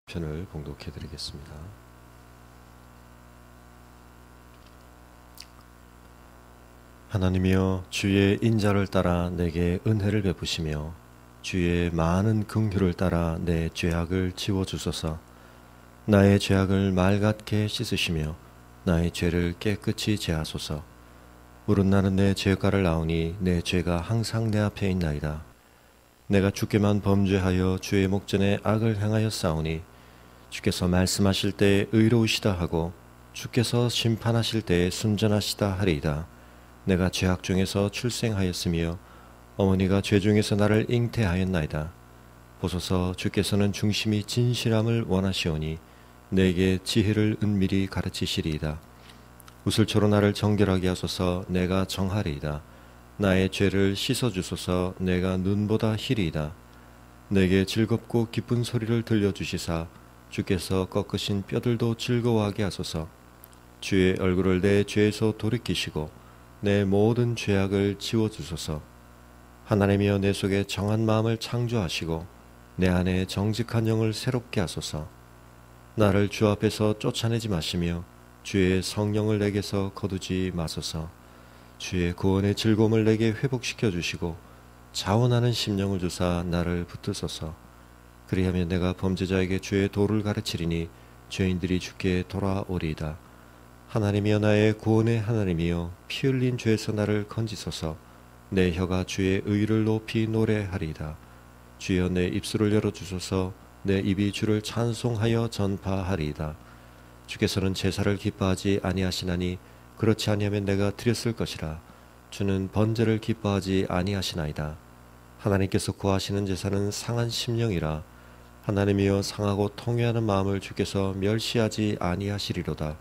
편을 봉독해 드리겠습니다. 하나님이여, 주의 인자를 따라 내게 은혜를 베푸시며 주의 많은 긍휼을 따라 내 죄악을 지워주소서. 나의 죄악을 맑게 씻으시며 나의 죄를 깨끗이 제하소서. 물은 나는 내 죄가를 나오니 내 죄가 항상 내 앞에 있나이다. 내가 주께만 범죄하여 주의 목전에 악을 행하여 싸우니 주께서 말씀하실 때에 의로우시다 하고 주께서 심판하실 때에 순전하시다 하리이다. 내가 죄악 중에서 출생하였으며 어머니가 죄 중에서 나를 잉태하였나이다. 보소서, 주께서는 중심이 진실함을 원하시오니 내게 지혜를 은밀히 가르치시리이다. 우슬초로 나를 정결하게 하소서. 내가 정하리이다. 나의 죄를 씻어주소서. 내가 눈보다 희리이다. 내게 즐겁고 기쁜 소리를 들려주시사 주께서 꺾으신 뼈들도 즐거워하게 하소서. 주의 얼굴을 내 죄에서 돌이키시고 내 모든 죄악을 지워주소서. 하나님이여, 내 속에 정한 마음을 창조하시고 내 안에 정직한 영을 새롭게 하소서. 나를 주 앞에서 쫓아내지 마시며 주의 성령을 내게서 거두지 마소서. 주의 구원의 즐거움을 내게 회복시켜 주시고 자원하는 심령을 주사 나를 붙드소서. 그리하면 내가 범죄자에게 주의 도를 가르치리니 죄인들이 주께 돌아오리이다. 하나님이여, 나의 구원의 하나님이여, 피 흘린 죄에서 나를 건지소서. 내 혀가 주의 의를 높이 노래하리이다. 주여, 내 입술을 열어주소서. 내 입이 주를 찬송하여 전파하리이다. 주께서는 제사를 기뻐하지 아니하시나니 그렇지 아니하면 내가 드렸을 것이라. 주는 번제를 기뻐하지 아니하시나이다. 하나님께서 구하시는 제사는 상한 심령이라. 하나님이여, 상하고 통회하는 마음을 주께서 멸시하지 아니하시리로다.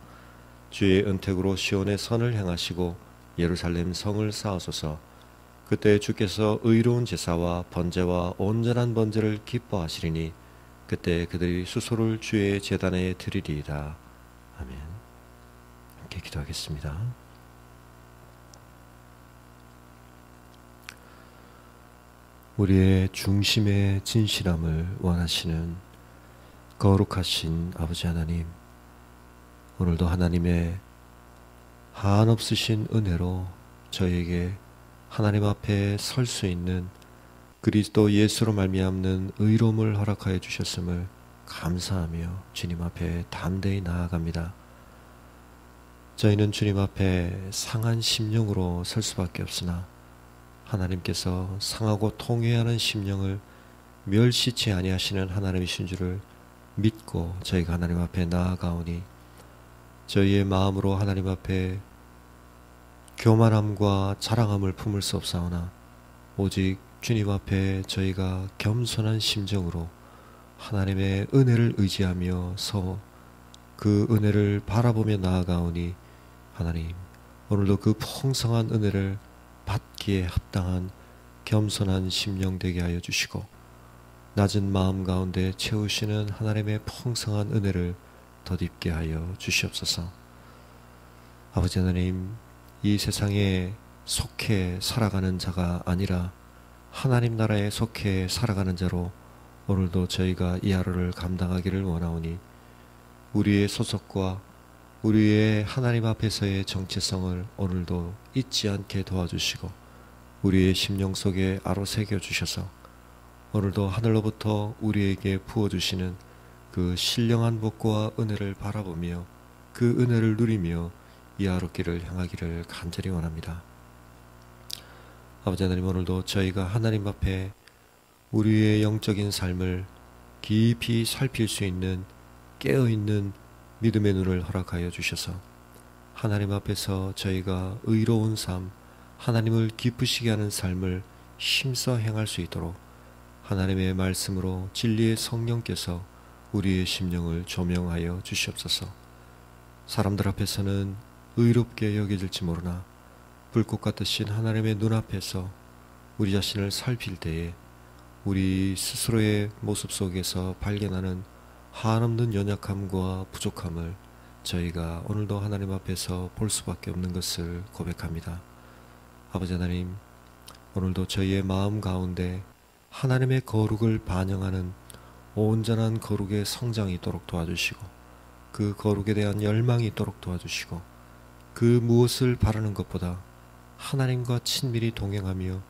주의 은택으로 시온의 선을 행하시고 예루살렘 성을 쌓으소서. 그때 주께서 의로운 제사와 번제와 온전한 번제를 기뻐하시리니 그때 그들이 수소를 주의 제단에 드리리이다. 아멘. 함께 기도하겠습니다. 우리의 중심의 진실함을 원하시는 거룩하신 아버지 하나님, 오늘도 하나님의 한없으신 은혜로 저에게 하나님 앞에 설 수 있는 그리스도 예수로 말미암는 의로움을 허락하여 주셨음을 감사하며 주님 앞에 담대히 나아갑니다. 저희는 주님 앞에 상한 심령으로 설 수밖에 없으나 하나님께서 상하고 통회하는 심령을 멸시치 아니하시는 하나님이신 줄을 믿고 저희가 하나님 앞에 나아가오니 저희의 마음으로 하나님 앞에 교만함과 자랑함을 품을 수 없사오나 오직 주님 앞에 저희가 겸손한 심정으로 하나님의 은혜를 의지하며 서 그 은혜를 바라보며 나아가오니 하나님, 오늘도 그 풍성한 은혜를 받기에 합당한 겸손한 심령 되게 하여 주시고 낮은 마음 가운데 채우시는 하나님의 풍성한 은혜를 덧입게 하여 주시옵소서. 아버지 하나님, 이 세상에 속해 살아가는 자가 아니라 하나님 나라에 속해 살아가는 자로 오늘도 저희가 이 하루를 감당하기를 원하오니 우리의 소속과 우리의 하나님 앞에서의 정체성을 오늘도 잊지 않게 도와주시고 우리의 심령 속에 아로새겨 주셔서 오늘도 하늘로부터 우리에게 부어주시는 그 신령한 복과 은혜를 바라보며 그 은혜를 누리며 이 하루길을 향하기를 간절히 원합니다. 아버지 하나님, 오늘도 저희가 하나님 앞에 우리의 영적인 삶을 깊이 살필 수 있는 깨어있는 믿음의 눈을 허락하여 주셔서 하나님 앞에서 저희가 의로운 삶, 하나님을 기쁘시게 하는 삶을 힘써 행할 수 있도록 하나님의 말씀으로 진리의 성령께서 우리의 심령을 조명하여 주시옵소서. 사람들 앞에서는 의롭게 여겨질지 모르나 불꽃 같으신 하나님의 눈앞에서 우리 자신을 살필 때에 우리 스스로의 모습 속에서 발견하는 한없는 연약함과 부족함을 저희가 오늘도 하나님 앞에서 볼 수밖에 없는 것을 고백합니다. 아버지 하나님, 오늘도 저희의 마음 가운데 하나님의 거룩을 반영하는 온전한 거룩의 성장이 있도록 도와주시고 그 거룩에 대한 열망이 있도록 도와주시고 그 무엇을 바라는 것보다 하나님과 친밀히 동행하며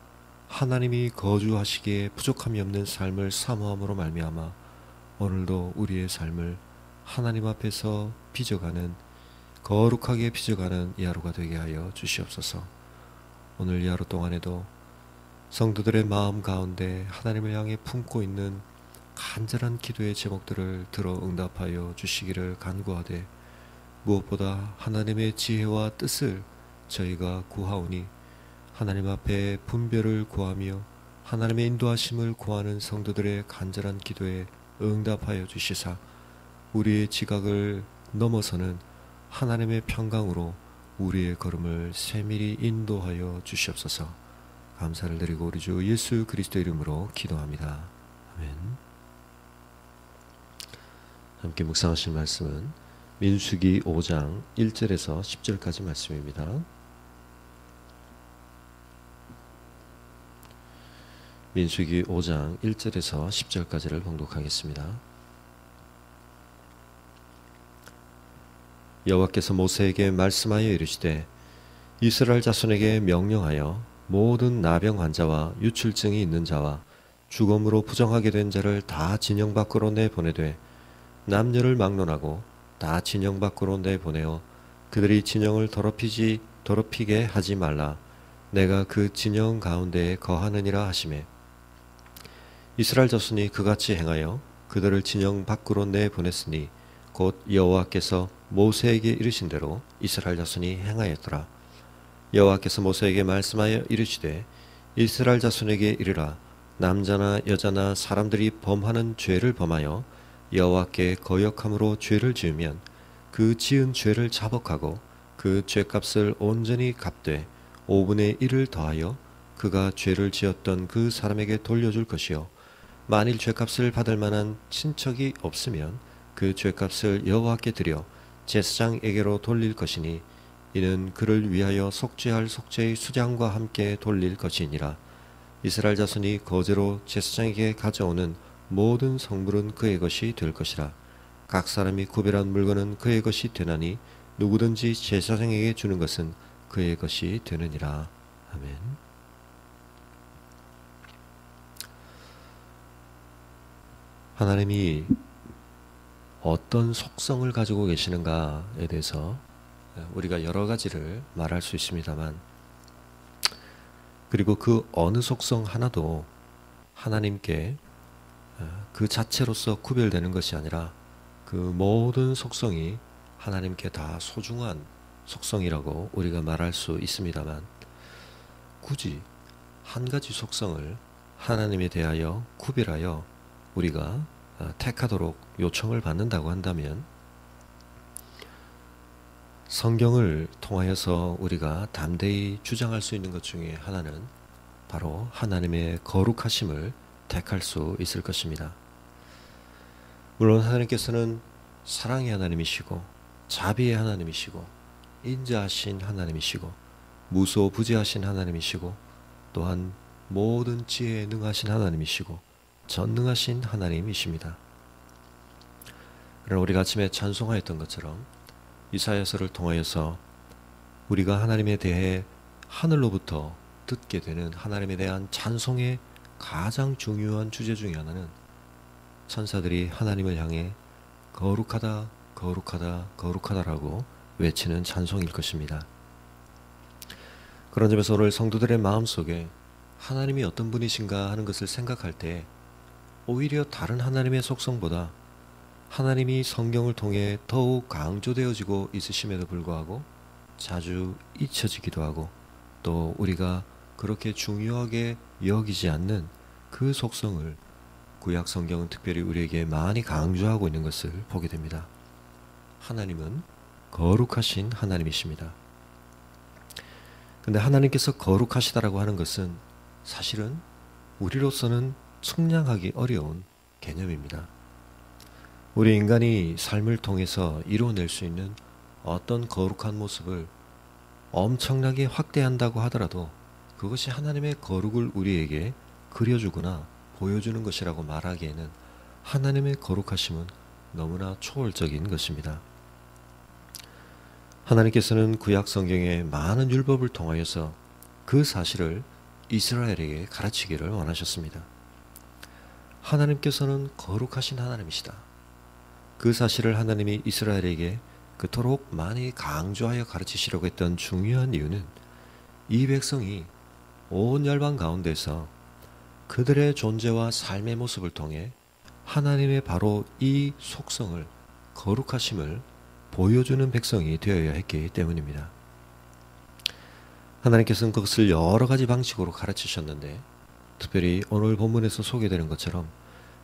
하나님이 거주하시기에 부족함이 없는 삶을 사모함으로 말미암아 오늘도 우리의 삶을 하나님 앞에서 빚어가는 거룩하게 빚어가는 이 하루가 되게 하여 주시옵소서. 오늘 이 하루 동안에도 성도들의 마음 가운데 하나님을 향해 품고 있는 간절한 기도의 제목들을 들어 응답하여 주시기를 간구하되 무엇보다 하나님의 지혜와 뜻을 저희가 구하오니 하나님 앞에 분별을 구하며 하나님의 인도하심을 구하는 성도들의 간절한 기도에 응답하여 주시사 우리의 지각을 넘어서는 하나님의 평강으로 우리의 걸음을 세밀히 인도하여 주시옵소서. 감사를 드리고 우리 주 예수 그리스도 이름으로 기도합니다. 아멘. 함께 묵상하실 말씀은 민수기 5장 1절에서 10절까지 말씀입니다. 민수기 5장 1절에서 10절까지를 봉독하겠습니다. 여호와께서 모세에게 말씀하여 이르시되 이스라엘 자손에게 명령하여 모든 나병 환자와 유출증이 있는 자와 죽음으로 부정하게 된 자를 다 진영 밖으로 내보내되 남녀를 막론하고 다 진영 밖으로 내보내어 그들이 진영을 더럽히게 하지 말라. 내가 그 진영 가운데에 거하느니라 하시매 이스라엘 자손이 그같이 행하여 그들을 진영 밖으로 내보냈으니 곧 여호와께서 모세에게 이르신 대로 이스라엘 자손이 행하였더라. 여호와께서 모세에게 말씀하여 이르시되 이스라엘 자손에게 이르라. 남자나 여자나 사람들이 범하는 죄를 범하여 여호와께 거역함으로 죄를 지으면 그 지은 죄를 자복하고 그 죄값을 온전히 갚되 5분의 1을 더하여 그가 죄를 지었던 그 사람에게 돌려줄 것이요 만일 죄값을 받을 만한 친척이 없으면 그 죄값을 여호와께 드려 제사장에게로 돌릴 것이니 이는 그를 위하여 속죄할 속죄의 수장과 함께 돌릴 것이니라. 이스라엘 자손이 거제로 제사장에게 가져오는 모든 성물은 그의 것이 될 것이라. 각 사람이 구별한 물건은 그의 것이 되나니 누구든지 제사장에게 주는 것은 그의 것이 되느니라. 아멘. 하나님이 어떤 속성을 가지고 계시는가에 대해서 우리가 여러 가지를 말할 수 있습니다만 그리고 그 어느 속성 하나도 하나님께 그 자체로서 구별되는 것이 아니라 그 모든 속성이 하나님께 다 소중한 속성이라고 우리가 말할 수 있습니다만 굳이 한 가지 속성을 하나님에 대하여 구별하여 우리가 택하도록 요청을 받는다고 한다면 성경을 통하여서 우리가 담대히 주장할 수 있는 것 중에 하나는 바로 하나님의 거룩하심을 택할 수 있을 것입니다. 물론 하나님께서는 사랑의 하나님이시고 자비의 하나님이시고 인자하신 하나님이시고 무소부지하신 하나님이시고 또한 모든 지혜에 능하신 하나님이시고 전능하신 하나님이십니다. 그러나 우리가 아침에 찬송하였던 것처럼 이사야서를 통하여서 우리가 하나님에 대해 하늘로부터 듣게 되는 하나님에 대한 찬송의 가장 중요한 주제 중에 하나는 천사들이 하나님을 향해 거룩하다 거룩하다 거룩하다라고 외치는 찬송일 것입니다. 그런 점에서 오늘 성도들의 마음속에 하나님이 어떤 분이신가 하는 것을 생각할 때 오히려 다른 하나님의 속성보다 하나님이 성경을 통해 더욱 강조되어지고 있으심에도 불구하고 자주 잊혀지기도 하고 또 우리가 그렇게 중요하게 여기지 않는 그 속성을 구약 성경은 특별히 우리에게 많이 강조하고 있는 것을 보게 됩니다. 하나님은 거룩하신 하나님이십니다. 근데 하나님께서 거룩하시다라고 하는 것은 사실은 우리로서는 측량하기 어려운 개념입니다. 우리 인간이 삶을 통해서 이루어낼 수 있는 어떤 거룩한 모습을 엄청나게 확대한다고 하더라도 그것이 하나님의 거룩을 우리에게 그려주거나 보여주는 것이라고 말하기에는 하나님의 거룩하심은 너무나 초월적인 것입니다. 하나님께서는 구약 성경의 많은 율법을 통하여서 그 사실을 이스라엘에게 가르치기를 원하셨습니다. 하나님께서는 거룩하신 하나님이시다. 그 사실을 하나님이 이스라엘에게 그토록 많이 강조하여 가르치시려고 했던 중요한 이유는 이 백성이 온 열방 가운데서 그들의 존재와 삶의 모습을 통해 하나님의 바로 이 속성을, 거룩하심을 보여주는 백성이 되어야 했기 때문입니다. 하나님께서는 그것을 여러 가지 방식으로 가르치셨는데, 특별히 오늘 본문에서 소개되는 것처럼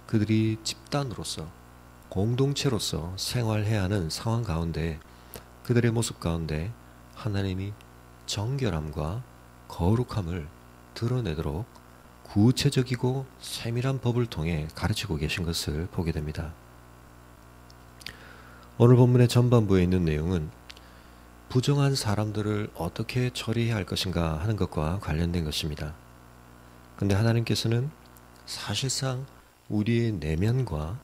그들이 집단으로서, 공동체로서 생활해야 하는 상황 가운데, 그들의 모습 가운데 하나님이 정결함과 거룩함을 드러내도록 구체적이고 세밀한 법을 통해 가르치고 계신 것을 보게 됩니다. 오늘 본문의 전반부에 있는 내용은 부정한 사람들을 어떻게 처리해야 할 것인가 하는 것과 관련된 것입니다. 그런데 하나님께서는 사실상 우리의 내면과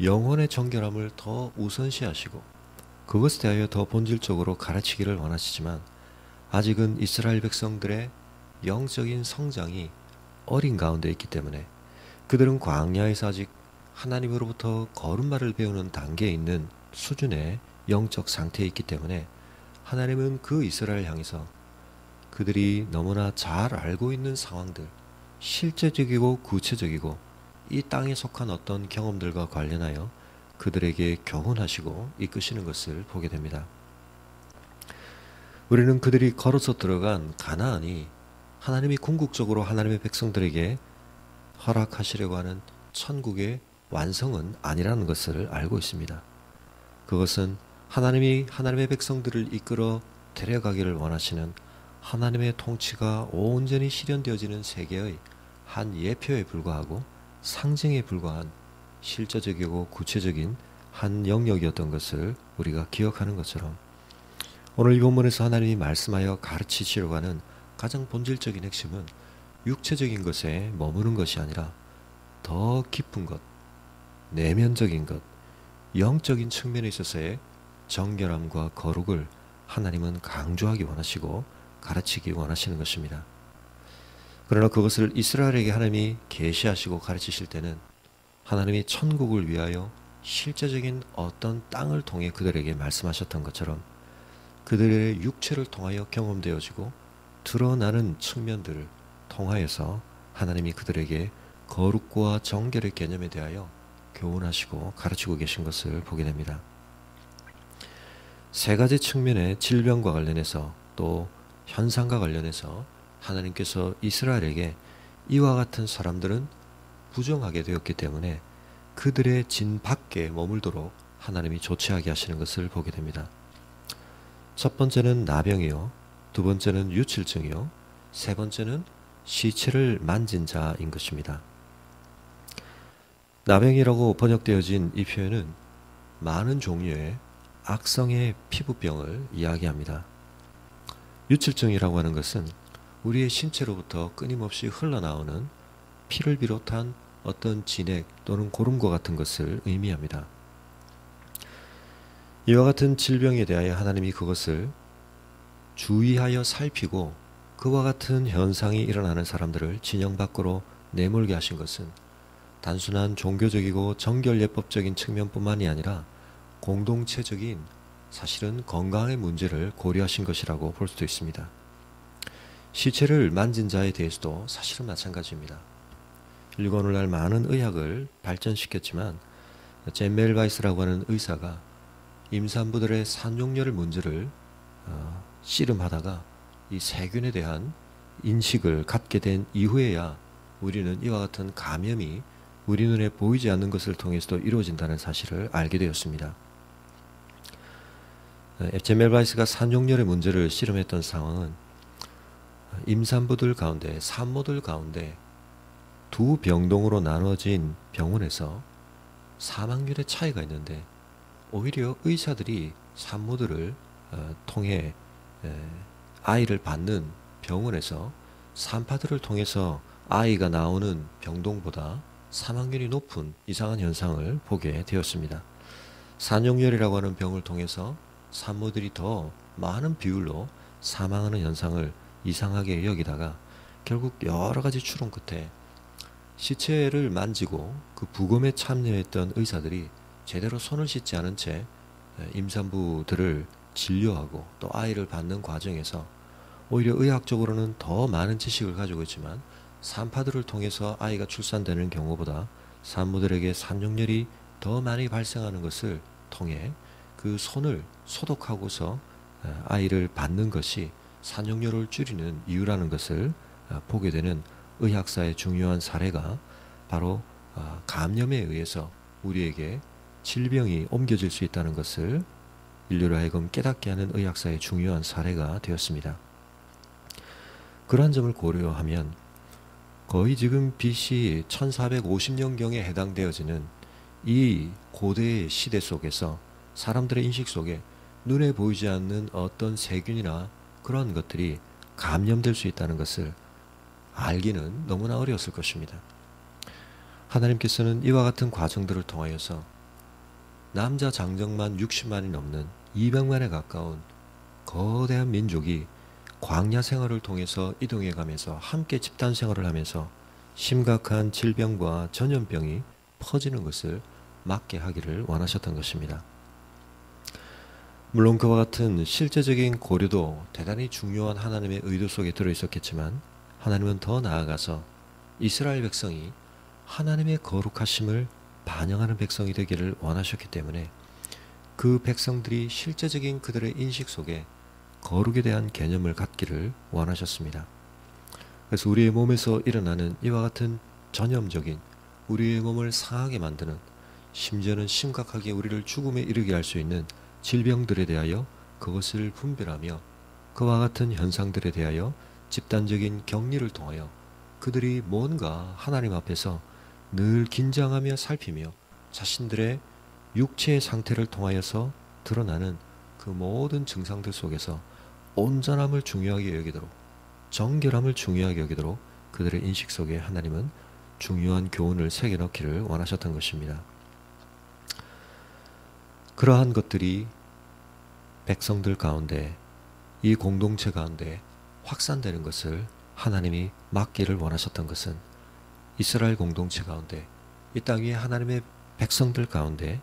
영혼의 정결함을 더 우선시하시고 그것에 대하여 더 본질적으로 가르치기를 원하시지만, 아직은 이스라엘 백성들의 영적인 성장이 어린 가운데 있기 때문에 그들은 광야에서 아직 하나님으로부터 거룩말을 배우는 단계에 있는 수준의 영적 상태에 있기 때문에 하나님은 그 이스라엘 향해서 그들이 너무나 잘 알고 있는 상황들, 실제적이고 구체적이고 이 땅에 속한 어떤 경험들과 관련하여 그들에게 교훈하시고 이끄시는 것을 보게 됩니다. 우리는 그들이 걸어서 들어간 가나안이 하나님이 궁극적으로 하나님의 백성들에게 허락하시려고 하는 천국의 완성은 아니라는 것을 알고 있습니다. 그것은 하나님이 하나님의 백성들을 이끌어 데려가기를 원하시는 하나님의 통치가 온전히 실현되어지는 세계의 한 예표에 불과하고 상징에 불과한 실제적이고 구체적인 한 영역이었던 것을 우리가 기억하는 것처럼, 오늘 이 본문에서 하나님이 말씀하여 가르치시려고 하는 가장 본질적인 핵심은 육체적인 것에 머무는 것이 아니라 더 깊은 것, 내면적인 것, 영적인 측면에 있어서의 정결함과 거룩을 하나님은 강조하기 원하시고 가르치기 원하시는 것입니다. 그러나 그것을 이스라엘에게 하나님이 계시하시고 가르치실 때는 하나님이 천국을 위하여 실제적인 어떤 땅을 통해 그들에게 말씀하셨던 것처럼 그들의 육체를 통하여 경험되어지고 드러나는 측면들을 통하여서 하나님이 그들에게 거룩과 정결의 개념에 대하여 교훈하시고 가르치고 계신 것을 보게 됩니다. 세 가지 측면의 질병과 관련해서 또 현상과 관련해서 하나님께서 이스라엘에게 이와 같은 사람들은 부정하게 되었기 때문에 그들의 진 밖에 머물도록 하나님이 조치하게 하시는 것을 보게 됩니다. 첫 번째는 나병이요, 두 번째는 유칠증이요, 세 번째는 시체를 만진 자인 것입니다. 나병이라고 번역되어진 이 표현은 많은 종류의 악성의 피부병을 이야기합니다. 유칠증이라고 하는 것은 우리의 신체로부터 끊임없이 흘러나오는 피를 비롯한 어떤 진액 또는 고름과 같은 것을 의미합니다. 이와 같은 질병에 대하여 하나님이 그것을 주의하여 살피고 그와 같은 현상이 일어나는 사람들을 진영 밖으로 내몰게 하신 것은 단순한 종교적이고 정결예법적인 측면뿐만이 아니라 공동체적인, 사실은 건강의 문제를 고려하신 것이라고 볼 수도 있습니다. 시체를 만진 자에 대해서도 사실은 마찬가지입니다. 인류가 오늘날 많은 의학을 발전시켰지만 젠멜 바이스라고 하는 의사가 임산부들의 산용열 문제를 씨름하다가 이 세균에 대한 인식을 갖게 된 이후에야 우리는 이와 같은 감염이 우리 눈에 보이지 않는 것을 통해서도 이루어진다는 사실을 알게 되었습니다. 젠멜 바이스가 산용열의 문제를 씨름했던 상황은 임산부들 가운데, 산모들 가운데 두 병동으로 나눠진 병원에서 사망률의 차이가 있는데 오히려 의사들이 산모들을 통해 아이를 받는 병원에서 산파들을 통해서 아이가 나오는 병동보다 사망률이 높은 이상한 현상을 보게 되었습니다. 산용열이라고 하는 병을 통해서 산모들이 더 많은 비율로 사망하는 현상을 이상하게 여기다가 결국 여러 가지 추론 끝에 시체를 만지고 그 부검에 참여했던 의사들이 제대로 손을 씻지 않은 채 임산부들을 진료하고 또 아이를 받는 과정에서 오히려 의학적으로는 더 많은 지식을 가지고 있지만 산파들을 통해서 아이가 출산되는 경우보다 산모들에게 산용열이 더 많이 발생하는 것을 통해 그 손을 소독하고서 아이를 받는 것이 산용열을 줄이는 이유라는 것을 보게 되는 의학사의 중요한 사례가 바로 감염에 의해서 우리에게 질병이 옮겨질 수 있다는 것을 인류를 하여금 깨닫게 하는 의학사의 중요한 사례가 되었습니다. 그러한 점을 고려하면 거의 지금 BC 1450년경에 해당되어지는 이 고대의 시대 속에서 사람들의 인식 속에 눈에 보이지 않는 어떤 세균이나 그런 것들이 감염될 수 있다는 것을 알기는 너무나 어려웠을 것입니다. 하나님께서는 이와 같은 과정들을 통하여서 남자 장정만 60만이 넘는 200만에 가까운 거대한 민족이 광야 생활을 통해서 이동해 가면서 함께 집단 생활을 하면서 심각한 질병과 전염병이 퍼지는 것을 막게 하기를 원하셨던 것입니다. 물론 그와 같은 실제적인 고려도 대단히 중요한 하나님의 의도 속에 들어있었겠지만 하나님은 더 나아가서 이스라엘 백성이 하나님의 거룩하심을 반영하는 백성이 되기를 원하셨기 때문에 그 백성들이 실제적인 그들의 인식 속에 거룩에 대한 개념을 갖기를 원하셨습니다. 그래서 우리의 몸에서 일어나는 이와 같은 전염적인 우리의 몸을 상하게 만드는 심지어는 심각하게 우리를 죽음에 이르게 할 수 있는 질병들에 대하여 그것을 분별하며 그와 같은 현상들에 대하여 집단적인 격리를 통하여 그들이 뭔가 하나님 앞에서 늘 긴장하며 살피며 자신들의 육체의 상태를 통하여서 드러나는 그 모든 증상들 속에서 온전함을 중요하게 여기도록 정결함을 중요하게 여기도록 그들의 인식 속에 하나님은 중요한 교훈을 새겨넣기를 원하셨던 것입니다. 그러한 것들이 백성들 가운데 이 공동체 가운데 확산되는 것을 하나님이 막기를 원하셨던 것은 이스라엘 공동체 가운데 이 땅 위에 하나님의 백성들 가운데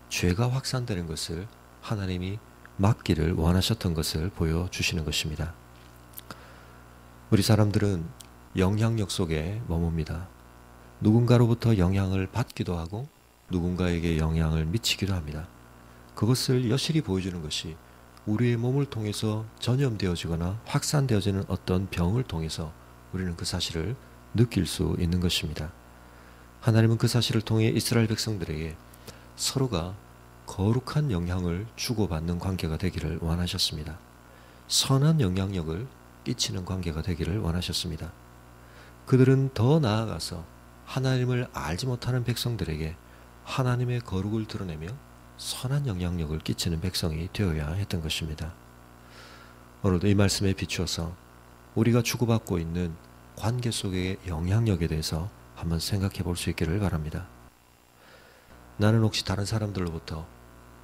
죄가 확산되는 것을 하나님이 막기를 원하셨던 것을 보여주시는 것입니다. 우리 사람들은 영향력 속에 머뭅니다. 누군가로부터 영향을 받기도 하고 누군가에게 영향을 미치기도 합니다. 그것을 여실히 보여주는 것이 우리의 몸을 통해서 전염되어지거나 확산되어지는 어떤 병을 통해서 우리는 그 사실을 느낄 수 있는 것입니다. 하나님은 그 사실을 통해 이스라엘 백성들에게 서로가 거룩한 영향을 주고받는 관계가 되기를 원하셨습니다. 선한 영향력을 끼치는 관계가 되기를 원하셨습니다. 그들은 더 나아가서 하나님을 알지 못하는 백성들에게 하나님의 거룩을 드러내며 선한 영향력을 끼치는 백성이 되어야 했던 것입니다. 오늘도 이 말씀에 비추어서 우리가 주고받고 있는 관계 속의 영향력에 대해서 한번 생각해 볼 수 있기를 바랍니다. 나는 혹시 다른 사람들로부터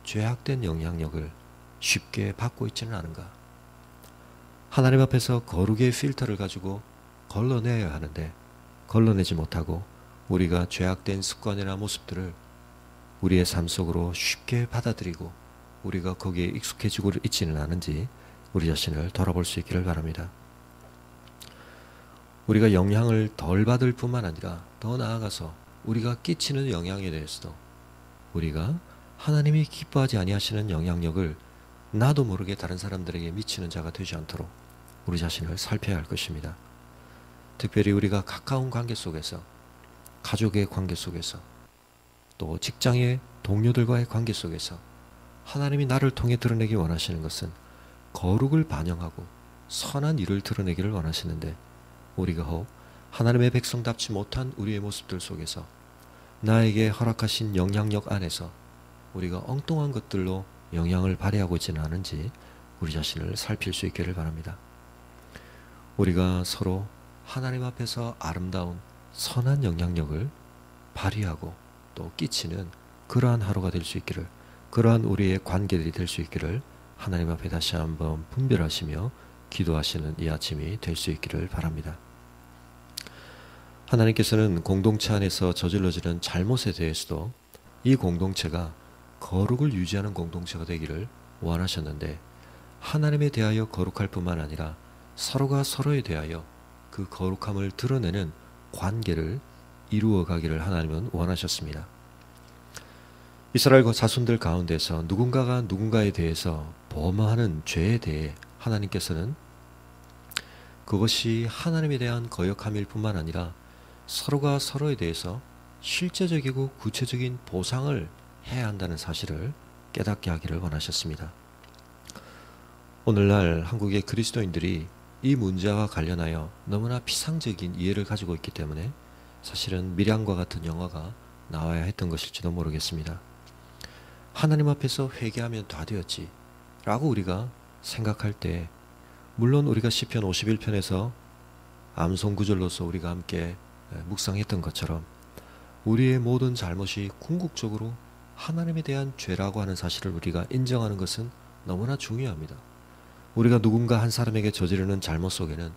죄악된 영향력을 쉽게 받고 있지는 않은가? 하나님 앞에서 거룩의 필터를 가지고 걸러내야 하는데 걸러내지 못하고 우리가 죄악된 습관이나 모습들을 우리의 삶 속으로 쉽게 받아들이고 우리가 거기에 익숙해지고 있지는 않은지 우리 자신을 돌아볼 수 있기를 바랍니다. 우리가 영향을 덜 받을 뿐만 아니라 더 나아가서 우리가 끼치는 영향에 대해서도 우리가 하나님이 기뻐하지 아니하시는 영향력을 나도 모르게 다른 사람들에게 미치는 자가 되지 않도록 우리 자신을 살펴야 할 것입니다. 특별히 우리가 가까운 관계 속에서 가족의 관계 속에서 또 직장의 동료들과의 관계 속에서 하나님이 나를 통해 드러내기 원하시는 것은 거룩을 반영하고 선한 일을 드러내기를 원하시는데 우리가 혹 하나님의 백성답지 못한 우리의 모습들 속에서 나에게 허락하신 영향력 안에서 우리가 엉뚱한 것들로 영향을 발휘하고 있지는 않은지 우리 자신을 살필 수 있기를 바랍니다. 우리가 서로 하나님 앞에서 아름다운 선한 영향력을 발휘하고 또 끼치는 그러한 하루가 될 수 있기를, 그러한 우리의 관계들이 될 수 있기를 하나님 앞에 다시 한번 분별하시며 기도하시는 이 아침이 될 수 있기를 바랍니다. 하나님께서는 공동체 안에서 저질러지는 잘못에 대해서도 이 공동체가 거룩을 유지하는 공동체가 되기를 원하셨는데, 하나님에 대하여 거룩할 뿐만 아니라 서로가 서로에 대하여 그 거룩함을 드러내는 관계를 이루어 가기를 하나님은 원하셨습니다. 이스라엘 자손들 가운데서 누군가가 누군가에 대해서 범하는 죄에 대해 하나님께서는 그것이 하나님에 대한 거역함일 뿐만 아니라 서로가 서로에 대해서 실제적이고 구체적인 보상을 해야 한다는 사실을 깨닫게 하기를 원하셨습니다. 오늘날 한국의 그리스도인들이 이 문제와 관련하여 너무나 피상적인 이해를 가지고 있기 때문에 사실은 미량과 같은 영화가 나와야 했던 것일지도 모르겠습니다. 하나님 앞에서 회개하면 다 되었지 라고 우리가 생각할 때, 물론 우리가 시편 51편에서 암송구절로서 우리가 함께 묵상했던 것처럼 우리의 모든 잘못이 궁극적으로 하나님에 대한 죄라고 하는 사실을 우리가 인정하는 것은 너무나 중요합니다. 우리가 누군가 한 사람에게 저지르는 잘못 속에는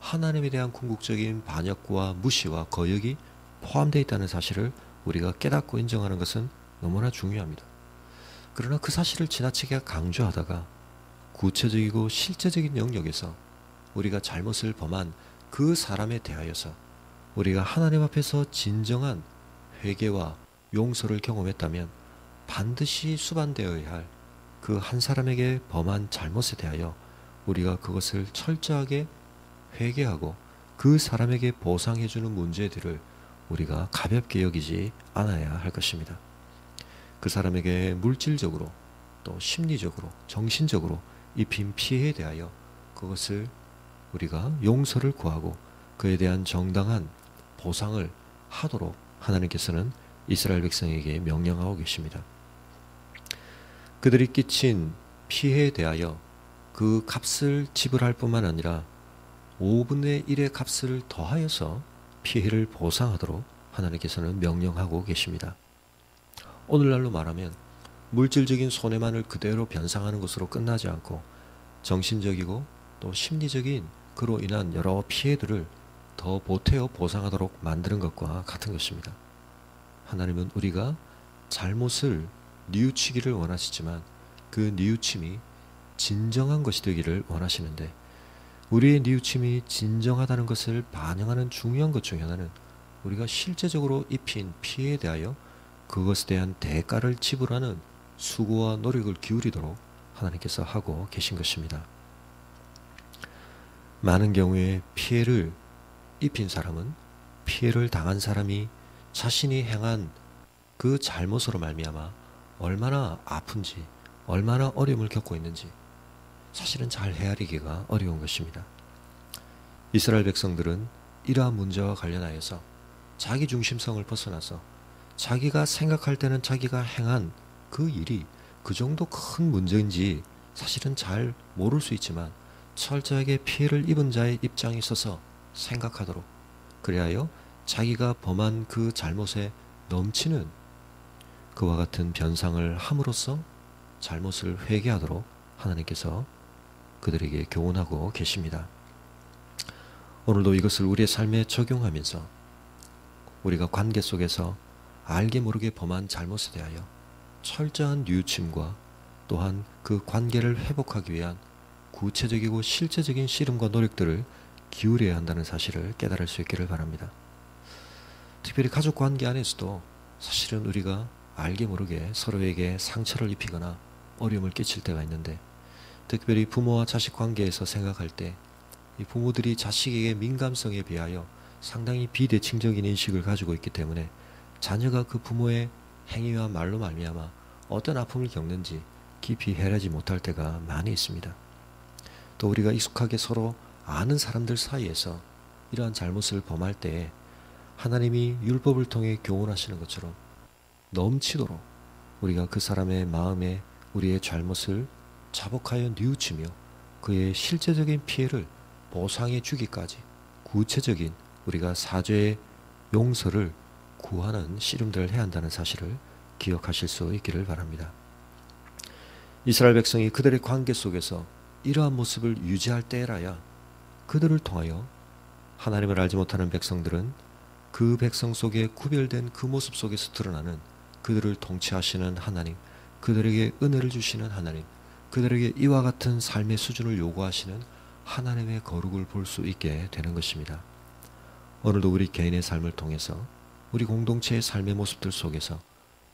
하나님에 대한 궁극적인 반역과 무시와 거역이 포함되어 있다는 사실을 우리가 깨닫고 인정하는 것은 너무나 중요합니다. 그러나 그 사실을 지나치게 강조하다가 구체적이고 실제적인 영역에서 우리가 잘못을 범한 그 사람에 대하여서 우리가 하나님 앞에서 진정한 회개와 용서를 경험했다면 반드시 수반되어야 할 그 한 사람에게 범한 잘못에 대하여 우리가 그것을 철저하게 회개하고 그 사람에게 보상해주는 문제들을 우리가 가볍게 여기지 않아야 할 것입니다. 그 사람에게 물질적으로 또 심리적으로 정신적으로 입힌 피해에 대하여 그것을 우리가 용서를 구하고 그에 대한 정당한 보상을 하도록 하나님께서는 이스라엘 백성에게 명령하고 계십니다. 그들이 끼친 피해에 대하여 그 값을 지불할 뿐만 아니라 5분의 1의 값을 더하여서 피해를 보상하도록 하나님께서는 명령하고 계십니다. 오늘날로 말하면 물질적인 손해만을 그대로 변상하는 것으로 끝나지 않고 정신적이고 또 심리적인 그로 인한 여러 피해들을 더 보태어 보상하도록 만드는 것과 같은 것입니다. 하나님은 우리가 잘못을 뉘우치기를 원하시지만 그 뉘우침이 진정한 것이 되기를 원하시는데, 우리의 뉘우침이 진정하다는 것을 반영하는 중요한 것 중 하나는 우리가 실제적으로 입힌 피해에 대하여 그것에 대한 대가를 지불하는 수고와 노력을 기울이도록 하나님께서 하고 계신 것입니다. 많은 경우에 피해를 입힌 사람은 피해를 당한 사람이 자신이 행한 그 잘못으로 말미암아 얼마나 아픈지, 얼마나 어려움을 겪고 있는지 사실은 잘 헤아리기가 어려운 것입니다. 이스라엘 백성들은 이러한 문제와 관련하여서 자기 중심성을 벗어나서 자기가 생각할 때는 자기가 행한 그 일이 그 정도 큰 문제인지 사실은 잘 모를 수 있지만 철저하게 피해를 입은 자의 입장에 서서 생각하도록, 그리하여 자기가 범한 그 잘못에 넘치는 그와 같은 변상을 함으로써 잘못을 회개하도록 하나님께서 그들에게 교훈하고 계십니다. 오늘도 이것을 우리의 삶에 적용하면서 우리가 관계 속에서 알게 모르게 범한 잘못에 대하여 철저한 뉘우침과 또한 그 관계를 회복하기 위한 구체적이고 실제적인 씨름과 노력들을 기울여야 한다는 사실을 깨달을 수 있기를 바랍니다. 특별히 가족 관계 안에서도 사실은 우리가 알게 모르게 서로에게 상처를 입히거나 어려움을 끼칠 때가 있는데, 특별히 부모와 자식 관계에서 생각할 때 이 부모들이 자식에게 민감성에 비하여 상당히 비대칭적인 인식을 가지고 있기 때문에 자녀가 그 부모의 행위와 말로 말미암아 어떤 아픔을 겪는지 깊이 헤아리지 못할 때가 많이 있습니다. 또 우리가 익숙하게 서로 아는 사람들 사이에서 이러한 잘못을 범할 때에 하나님이 율법을 통해 교훈하시는 것처럼 넘치도록 우리가 그 사람의 마음에 우리의 잘못을 자복하여 뉘우치며 그의 실제적인 피해를 보상해 주기까지 구체적인 우리가 사죄의 용서를 구하는 씨름들을 해야 한다는 사실을 기억하실 수 있기를 바랍니다. 이스라엘 백성이 그들의 관계 속에서 이러한 모습을 유지할 때라야 그들을 통하여 하나님을 알지 못하는 백성들은 그 백성 속에 구별된 그 모습 속에서 드러나는 그들을 통치하시는 하나님, 그들에게 은혜를 주시는 하나님, 그들에게 이와 같은 삶의 수준을 요구하시는 하나님의 거룩을 볼 수 있게 되는 것입니다. 오늘도 우리 개인의 삶을 통해서 우리 공동체의 삶의 모습들 속에서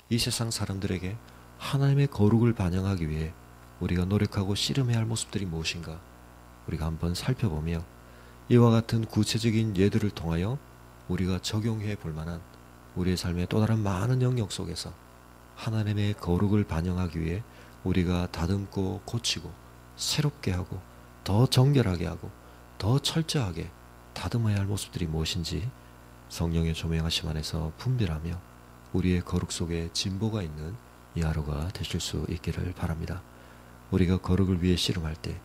이 세상 사람들에게 하나님의 거룩을 반영하기 위해 우리가 노력하고 씨름해야 할 모습들이 무엇인가 우리가 한번 살펴보며 이와 같은 구체적인 예들을 통하여 우리가 적용해 볼 만한 우리의 삶의 또 다른 많은 영역 속에서 하나님의 거룩을 반영하기 위해 우리가 다듬고 고치고 새롭게 하고 더 정결하게 하고 더 철저하게 다듬어야 할 모습들이 무엇인지 성령의 조명하심 안에서 분별하며 우리의 거룩 속에 진보가 있는 이 하루가 되실 수 있기를 바랍니다. 우리가 거룩을 위해 씨름할 때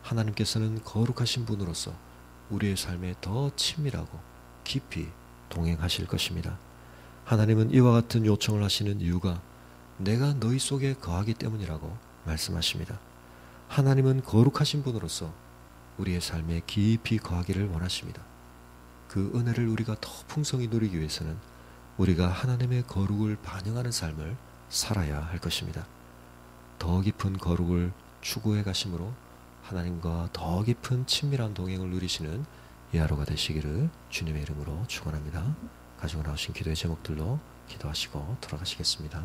하나님께서는 거룩하신 분으로서 우리의 삶에 더 친밀하고 깊이 동행하실 것입니다. 하나님은 이와 같은 요청을 하시는 이유가 내가 너희 속에 거하기 때문이라고 말씀하십니다. 하나님은 거룩하신 분으로서 우리의 삶에 깊이 거하기를 원하십니다. 그 은혜를 우리가 더 풍성히 누리기 위해서는 우리가 하나님의 거룩을 반영하는 삶을 살아야 할 것입니다. 더 깊은 거룩을 추구해 가심으로 하나님과 더 깊은 친밀한 동행을 누리시는 이 하루가 되시기를 주님의 이름으로 축원합니다. 가지고 나오신 기도의 제목들로 기도하시고 돌아가시겠습니다.